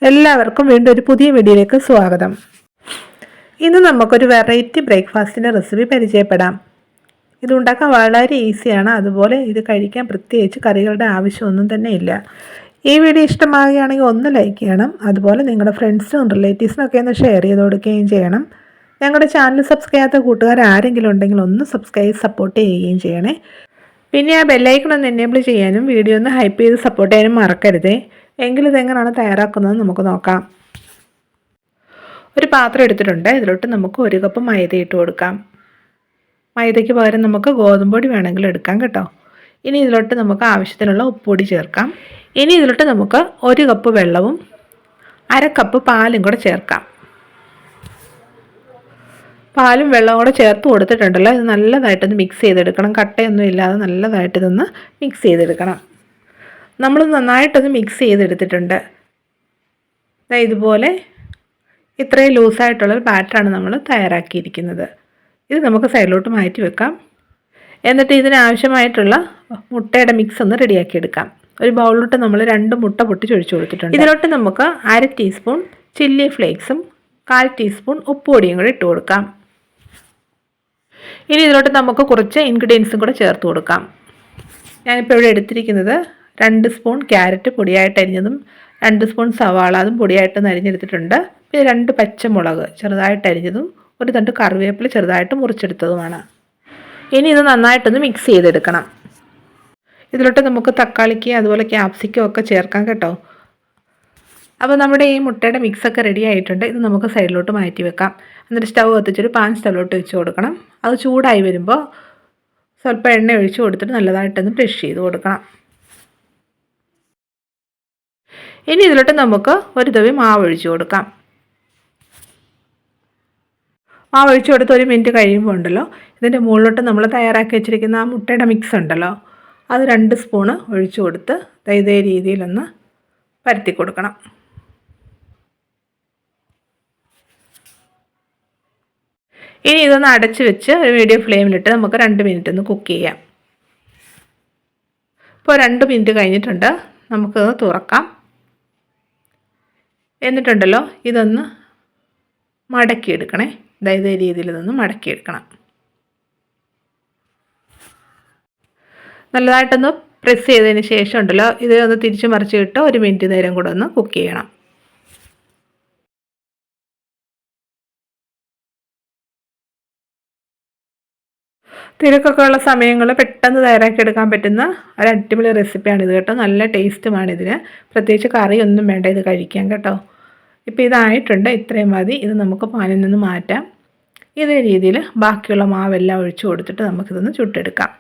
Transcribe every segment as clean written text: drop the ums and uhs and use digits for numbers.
എല്ലാവർക്കും വീണ്ടും ഒരു പുതിയ വീഡിയോയിലേക്ക് സ്വാഗതം. ഇന്ന് നമുക്കൊരു വെറൈറ്റി ബ്രേക്ക്ഫാസ്റ്റിൻ്റെ റെസിപ്പി പരിചയപ്പെടാം. ഇത് ഉണ്ടാക്കാൻ വളരെ ഈസിയാണ്. അതുപോലെ ഇത് കഴിക്കാൻ പ്രത്യേകിച്ച് കറികളുടെ ആവശ്യമൊന്നും തന്നെ ഇല്ല. ഈ വീഡിയോ ഇഷ്ടമാവുകയാണെങ്കിൽ ഒന്ന് ലൈക്ക് ചെയ്യണം. അതുപോലെ നിങ്ങളുടെ ഫ്രണ്ട്സിനും റിലേറ്റീവ്സിനും ഒക്കെ ഒന്ന് ഷെയർ ചെയ്ത് കൊടുക്കുകയും ചെയ്യണം. ഞങ്ങളുടെ ചാനൽ സബ്സ്ക്രൈബ് ചെയ്യാത്ത കൂട്ടുകാർ ആരെങ്കിലും ഉണ്ടെങ്കിൽ ഒന്ന് സപ്പോർട്ട് ചെയ്യുകയും ചെയ്യണേ. പിന്നെ ആ ബെല്ലൈക്കൺ ഒന്ന് എനേബിൾ ചെയ്യാനും വീഡിയോ ഒന്ന് ഹൈപ്പ് ചെയ്ത് സപ്പോർട്ട് ചെയ്യാനും മറക്കരുതേ. എങ്കിലും ഇതെങ്ങനെയാണ് തയ്യാറാക്കുന്നത് നമുക്ക് നോക്കാം. ഒരു പാത്രം എടുത്തിട്ടുണ്ട്. ഇതിലോട്ട് നമുക്ക് 1 കപ്പ് മൈദ ഇട്ട് കൊടുക്കാം. മൈദയ്ക്ക് പകരം നമുക്ക് ഗോതമ്പൊടി വേണമെങ്കിൽ എടുക്കാം കേട്ടോ. ഇനി ഇതിലോട്ട് നമുക്ക് ആവശ്യത്തിനുള്ള ഉപ്പുപൊടി ചേർക്കാം. ഇനി ഇതിലോട്ട് നമുക്ക് 1 കപ്പ് വെള്ളവും 1/2 കപ്പ് പാലും കൂടെ ചേർക്കാം. പാലും വെള്ളവും കൂടെ ചേർത്ത് കൊടുത്തിട്ടുണ്ടല്ലോ. ഇത് നല്ലതായിട്ടൊന്ന് മിക്സ് ചെയ്തെടുക്കണം. കട്ടയൊന്നും ഇല്ലാതെ നല്ലതായിട്ട് ഇതൊന്ന് മിക്സ് ചെയ്തെടുക്കണം. നമ്മൾ നന്നായിട്ടൊന്ന് മിക്സ് ചെയ്തെടുത്തിട്ടുണ്ട്. ഇതുപോലെ ഇത്രയും ലൂസായിട്ടുള്ളൊരു ബാറ്ററാണ് നമ്മൾ തയ്യാറാക്കിയിരിക്കുന്നത്. ഇത് നമുക്ക് സൈഡിലോട്ട് മാറ്റി വെക്കാം. എന്നിട്ട് ഇതിനാവശ്യമായിട്ടുള്ള മുട്ടയുടെ മിക്സ് ഒന്ന് റെഡിയാക്കി എടുക്കാം. ഒരു ബൗളിലോട്ട് നമ്മൾ 2 മുട്ട പൊട്ടിച്ചൊഴിച്ച് കൊടുത്തിട്ടുണ്ട്. ഇതിലോട്ട് നമുക്ക് 1/2 ടീസ്പൂൺ ചില്ലി ഫ്ലേക്സും 1/4 ടീസ്പൂൺ ഉപ്പുപൊടിയും കൂടി ഇട്ട് കൊടുക്കാം. ഇനി ഇതിലോട്ട് നമുക്ക് കുറച്ച് ഇൻഗ്രീഡിയൻസും കൂടെ ചേർത്ത് കൊടുക്കാം. ഞാനിപ്പോൾ ഇവിടെ എടുത്തിരിക്കുന്നത് 2 സ്പൂൺ ക്യാരറ്റ് പൊടിയായിട്ട് അരിഞ്ഞതും 2 സ്പൂൺ സവാള അതും പൊടിയായിട്ട് അരിഞ്ഞെടുത്തിട്ടുണ്ട്. പിന്നെ 2 പച്ചമുളക് ചെറുതായിട്ട് അരിഞ്ഞതും 1 തണ്ട് കറിവേപ്പില ചെറുതായിട്ട് മുറിച്ചെടുത്തതുമാണ്. ഇനി ഇത് നന്നായിട്ടൊന്ന് മിക്സ് ചെയ്തെടുക്കണം. ഇതിലോട്ട് നമുക്ക് തക്കാളിക്ക് അതുപോലെ ക്യാപ്സിക്കം ഒക്കെ ചേർക്കാം കേട്ടോ. അപ്പോൾ നമ്മുടെ ഈ മുട്ടയുടെ മിക്സൊക്കെ റെഡി ആയിട്ടുണ്ട്. ഇത് നമുക്ക് സൈഡിലോട്ട് മാറ്റി വെക്കാം. എന്നിട്ട് സ്റ്റവ് കത്തിച്ചൊരു പാൻ സ്റ്റവിലോട്ട് വെച്ച് കൊടുക്കണം. അത് ചൂടായി വരുമ്പോൾ സ്വല്പം എണ്ണ ഒഴിച്ച് കൊടുത്തിട്ട് നല്ലതായിട്ടൊന്ന് ബ്രഷ് ചെയ്ത് കൊടുക്കണം. ഇനി ഇതിലോട്ട് നമുക്ക് 1 തവി മാവ് ഒഴിച്ച് കൊടുക്കാം. മാവ് ഒഴിച്ച് കൊടുത്ത് 1 മിനിറ്റ് കഴിയുമ്പോൾ ഉണ്ടല്ലോ, ഇതിൻ്റെ മുകളിലോട്ട് നമ്മൾ തയ്യാറാക്കി വെച്ചിരിക്കുന്ന ആ മുട്ടയുടെ മിക്സ് ഉണ്ടല്ലോ, അത് 2 സ്പൂണ് ഒഴിച്ച് കൊടുത്ത് ഇതേ രീതിയിലൊന്ന് പരത്തി കൊടുക്കണം. ഇനി ഇതൊന്ന് അടച്ച് വെച്ച് ഒരു മീഡിയം ഫ്ലെയിമിലിട്ട് നമുക്ക് 2 മിനിറ്റ് ഒന്ന് കുക്ക് ചെയ്യാം. ഇപ്പോൾ 2 മിനിറ്റ് കഴിഞ്ഞിട്ടുണ്ട്. നമുക്കത് തുറക്കാം. എന്നിട്ടുണ്ടല്ലോ ഇതൊന്ന് മടക്കിയെടുക്കണേ. ഇതേ രീതിയിൽ ഇതൊന്ന് മടക്കിയെടുക്കണം. നല്ലതായിട്ടൊന്ന് പ്രസ് ചെയ്തതിന് ശേഷം ഉണ്ടല്ലോ ഇത് ഒന്ന് തിരിച്ച് മറിച്ചിട്ട് 1 മിനിറ്റ് നേരം കൂടെ ഒന്ന് കുക്ക് ചെയ്യണം. തിരക്കൊക്കെ ഉള്ള സമയങ്ങളിൽ പെട്ടെന്ന് തയ്യാറാക്കിയെടുക്കാൻ പറ്റുന്ന ഒരു അടിപൊളി റെസിപ്പിയാണിത് കേട്ടോ. നല്ല ടേസ്റ്റുമാണിതിന്. പ്രത്യേകിച്ച് കറിയൊന്നും വേണ്ട ഇത് കഴിക്കാൻ കേട്ടോ. ഇപ്പോൾ ഇതായിട്ടുണ്ട്. ഇത്രയും മതി. ഇത് നമുക്ക് പാനിൽ നിന്ന് മാറ്റാം. ഇതേ രീതിയിൽ ബാക്കിയുള്ള മാവെല്ലാം ഒഴിച്ച് കൊടുത്തിട്ട് നമുക്കിതൊന്ന് ചുട്ടെടുക്കാം.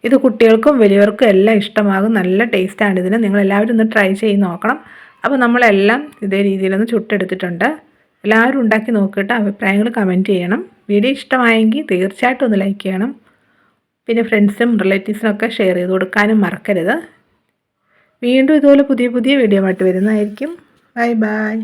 ഇത് കുട്ടികൾക്കും വലിയവർക്കും എല്ലാം ഇഷ്ടമാകും. നല്ല ടേസ്റ്റാണിതിന്. നിങ്ങളെല്ലാവരും ഒന്ന് ട്രൈ ചെയ്ത് നോക്കണം. അപ്പോൾ നമ്മളെല്ലാം ഇതേ രീതിയിലൊന്ന് ചുട്ടെടുത്തിട്ടുണ്ട്. എല്ലാവരും ഉണ്ടാക്കി നോക്കിയിട്ട് അഭിപ്രായങ്ങൾ കമൻറ്റ് ചെയ്യണം. വീഡിയോ ഇഷ്ടമായെങ്കിൽ തീർച്ചയായിട്ടും ഒന്ന് ലൈക്ക് ചെയ്യണം. പിന്നെ ഫ്രണ്ട്സിനും റിലേറ്റീവ്സിനൊക്കെ ഷെയർ ചെയ്ത് കൊടുക്കാനും മറക്കരുത്. വീണ്ടും ഇതുപോലെ പുതിയ വീഡിയോ ആയിട്ട് വരുന്നതായിരിക്കും. ബൈ.